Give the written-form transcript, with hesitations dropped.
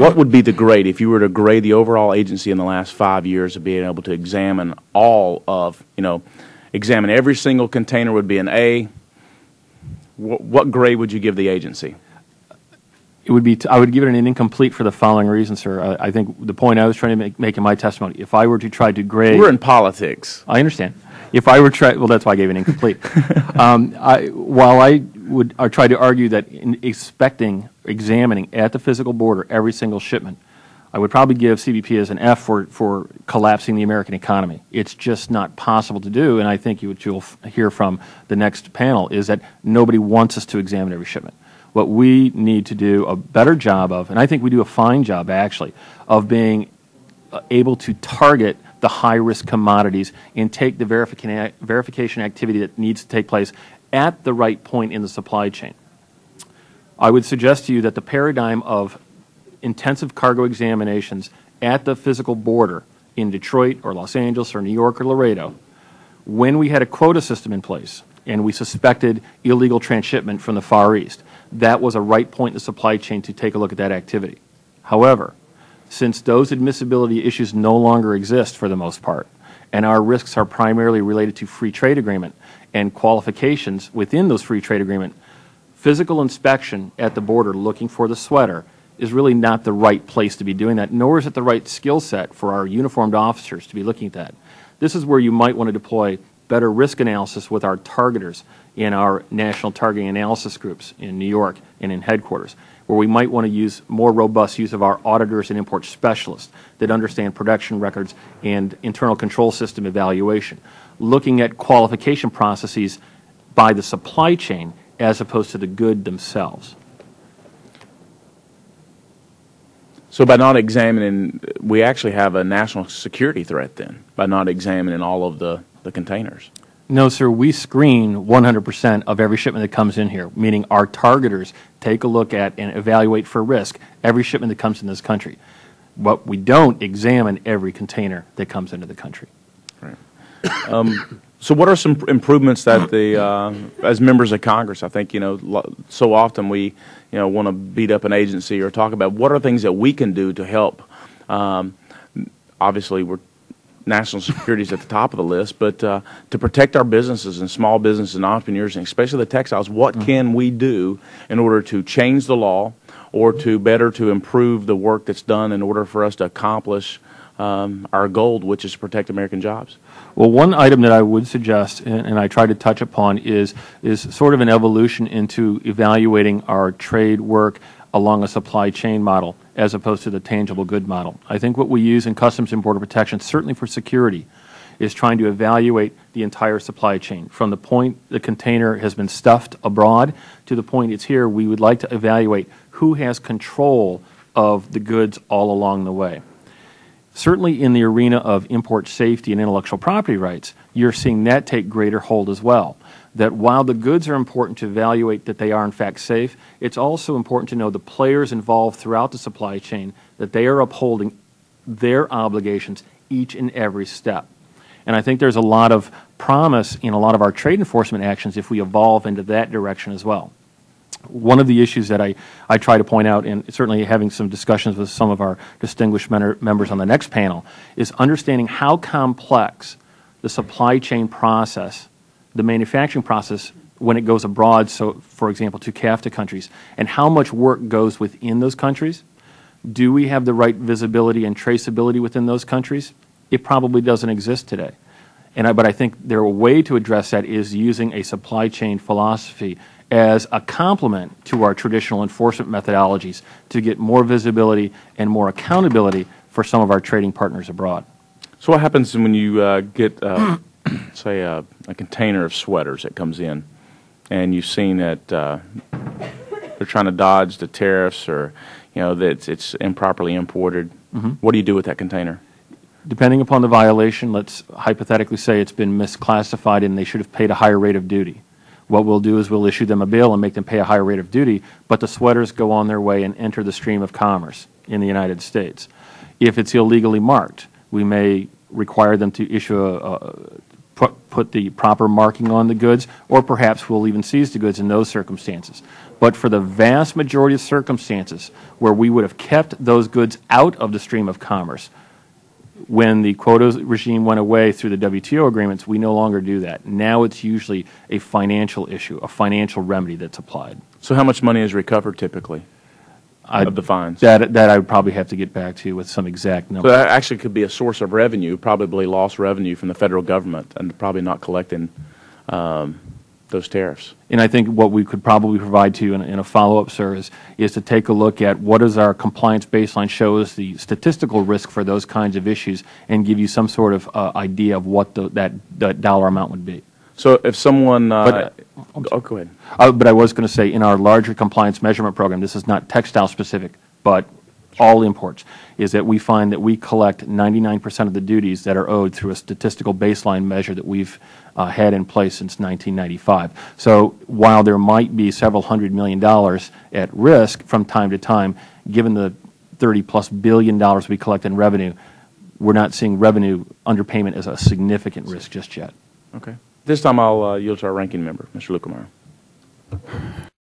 What would be the grade if you were to grade the overall agency in the last 5 years of being able to examine all of, examine every single container would be an A? What grade would you give the agency? It would be. I would give it an incomplete for the following reason, sir. I think the point I was trying to make in my testimony, if I were to try to grade, we're in politics. I understand. If I were well, that's why I gave it incomplete. While I would try to argue that in examining at the physical border every single shipment, I would probably give CBP as an F for collapsing the American economy. It's just not possible to do, and I think you'll hear from the next panel is that nobody wants us to examine every shipment. What we need to do a better job of, and I think we do a fine job actually, of being able to target the high-risk commodities and take the verification activity that needs to take place at the right point in the supply chain. I would suggest to you that the paradigm of intensive cargo examinations at the physical border in Detroit or Los Angeles or New York or Laredo, when we had a quota system in place and we suspected illegal transshipment from the Far East, that was a right point in the supply chain to take a look at that activity. However, since those admissibility issues no longer exist for the most part, and our risks are primarily related to free trade agreement and qualifications within those free trade agreement, physical inspection at the border looking for the sweater is really not the right place to be doing that, nor is it the right skill set for our uniformed officers to be looking at that. This is where you might want to deploy better risk analysis with our targeters in our national targeting analysis groups in New York and in headquarters, where we might want to use more robust use of our auditors and import specialists that understand production records and internal control system evaluation, looking at qualification processes by the supply chain as opposed to the good themselves. So by not examining, we actually have a national security threat then, by not examining all of the containers. No, sir. We screen 100% of every shipment that comes in here, meaning our targeters take a look at and evaluate for risk every shipment that comes in this country. But we don't examine every container that comes into the country. Right. So what are some improvements that as members of Congress, I think, so often we, want to beat up an agency or talk about what are things that we can do to help. Obviously, national security is at the top of the list, but to protect our businesses and small businesses and entrepreneurs, and especially the textiles, what can we do in order to change the law or to improve the work that's done in order for us to accomplish our goal, which is to protect American jobs? Well, one item that I would suggest, and I try to touch upon, is sort of an evolution into evaluating our trade work along a supply chain model as opposed to the tangible good model. I think what we use in Customs and Border Protection, certainly for security, is trying to evaluate the entire supply chain. From the point the container has been stuffed abroad to the point it's here, we would like to evaluate who has control of the goods all along the way. Certainly in the arena of import safety and intellectual property rights, you're seeing that take greater hold as well. That while the goods are important to evaluate that they are in fact safe, it's also important to know the players involved throughout the supply chain, that they are upholding their obligations each and every step. And I think there's a lot of promise in a lot of our trade enforcement actions if we evolve into that direction as well. One of the issues that I try to point out, and certainly having some discussions with some of our distinguished members on the next panel, is understanding how complex the supply chain process, the manufacturing process when it goes abroad, so for example to CAFTA countries, and how much work goes within those countries. Do we have the right visibility and traceability within those countries? It probably doesn't exist today. But I think a way to address that is using a supply chain philosophy as a complement to our traditional enforcement methodologies to get more visibility and more accountability for some of our trading partners abroad. So what happens when you get, say, a container of sweaters that comes in, and you've seen that they're trying to dodge the tariffs, or that it's improperly imported? What do you do with that container? Depending upon the violation, let's hypothetically say it's been misclassified and they should have paid a higher rate of duty. What we'll do is we'll issue them a bill and make them pay a higher rate of duty, but the sweaters go on their way and enter the stream of commerce in the United States. If it's illegally marked, we may require them to issue put put the proper marking on the goods, or perhaps we'll even seize the goods in those circumstances. But for the vast majority of circumstances where we would have kept those goods out of the stream of commerce, when the quota regime went away through the WTO agreements, we no longer do that. Now it's usually a financial issue, a financial remedy that's applied. So how much money is recovered typically of the fines? That I would probably have to get back to you with some exact numbers. So that actually could be a source of revenue, probably lost revenue from the federal government, and probably not collecting those tariffs. And I think what we could probably provide to you in a follow-up, sir, is to take a look at what is our compliance baseline shows the statistical risk for those kinds of issues, and give you some sort of idea of what that dollar amount would be. So if someone, oh, go ahead. But I was going to say, in our larger compliance measurement program, this is not textile specific, but all imports, is that we find that we collect 99% of the duties that are owed through a statistical baseline measure that we've had in place since 1995. So while there might be several $100 million at risk from time to time, given the $30+ billion we collect in revenue, we're not seeing revenue underpayment as a significant risk just yet. Okay. This time I'll yield to our ranking member, Mr. Lukemeyer.